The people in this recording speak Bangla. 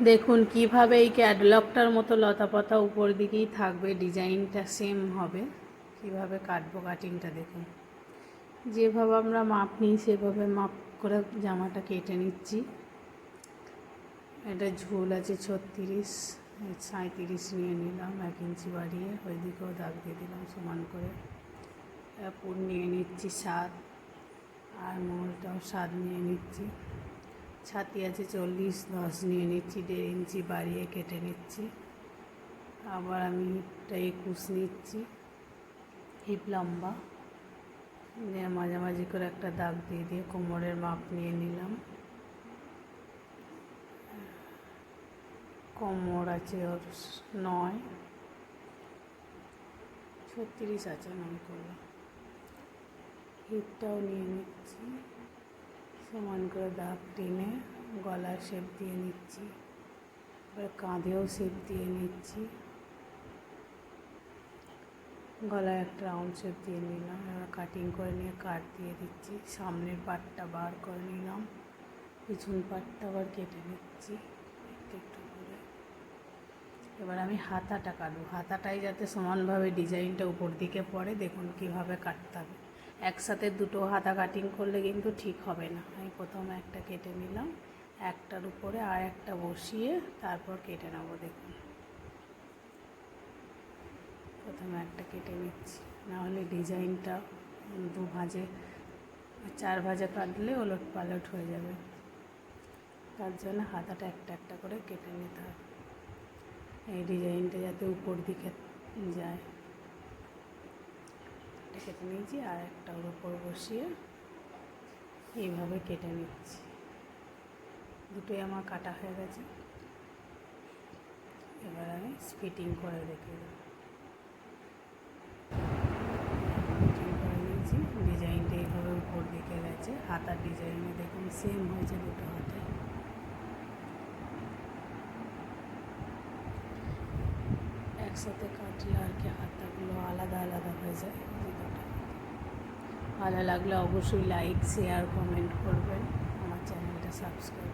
দেখুন কিভাবে এই ক্যাটলগটার মতো লতাপাতা উপর দিকেই থাকবে, ডিজাইনটা সেম হবে। কিভাবে কাটবো কাটিংটা দেখুন। যেভাবে আমরা মাপ নিই সেভাবে মাপ করে জামাটা কেটে নিচ্ছি। এটা ঝুল আছে 36, 37 নিয়ে নিলাম, 1 ইঞ্চি বাড়িয়ে। ওই দিকেও দাগ দিয়ে দিলাম সমান করে। পুর নিয়ে নিচ্ছি 7, আর মোলটাও 7 নিয়ে নিচ্ছি। ছাতি আছে 40, 10 নিয়ে নিচ্ছি, 1.5 ইঞ্চি বাড়িয়ে কেটে নিচ্ছি। আবার আমি হিপটা 21 নিচ্ছি, হিপ লম্বা নিয়ে মাঝামাঝি করে একটা দাগ দিয়ে দিয়ে কোমরের মাপ নিয়ে নিলাম। কোমর আছে ওর 9, 36 আছে 9 করলাম। হিপটাও নিয়ে নিচ্ছি, সমান করে দাগ টেনে গলার শেপ দিয়ে নিচ্ছি। এবার কাঁধেও শেপ দিয়ে নিচ্ছি, গলায় একটা রাউন্ড শেপ দিয়ে নিলাম। এবার কাটিং করে নিয়ে কাট দিয়ে দিচ্ছি। সামনের পাটটা বার করে নিলাম, পিছন পাটটা আবার কেটে নিচ্ছি একটু একটু করে। এবার আমি হাতাটা কাটবো, হাতাটাই যাতে সমানভাবে ডিজাইনটা উপর দিকে পড়ে। দেখুন কিভাবে কাটতে হবে। একসাথে দুটো হাতা কাটিং করলে কিন্তু ঠিক হবে না। আমি প্রথমে একটা কেটে নিলাম, একটার উপরে আর একটা বসিয়ে তারপর কেটে নেবো। দেখুন প্রথমে একটা কেটে নিচ্ছি, নাহলে ডিজাইনটা 2 ভাঁজে 4 ভাঁজে কাটলে ওলট পালট হয়ে যাবে। তার জন্য হাতাটা একটা একটা করে কেটে নিতে হবে, এই ডিজাইনটা যাতে উপর দিকে যায়। কেটে নিয়েছি, আর একটা ওর উপর বসিয়ে এইভাবে কেটে নিচ্ছি। দুটোই আমার কাটা হয়ে গেছে। এবার আমি ফিটিং করে রেখে দেবো। ফিটিং করে নিয়েছি, ডিজাইনটা এইভাবে উপর দিকে গেছে। হাতার ডিজাইনে দেখুন সেম হয়েছে দুটো হাতে। একসাথে কাটলে আর কি হাতাগুলো আলাদা আলাদা হয়ে যায়। ভালো লাগলে অবশ্যই লাইক, শেয়ার, কমেন্ট করবেন। আমার চ্যানেলটা সাবস্ক্রাইব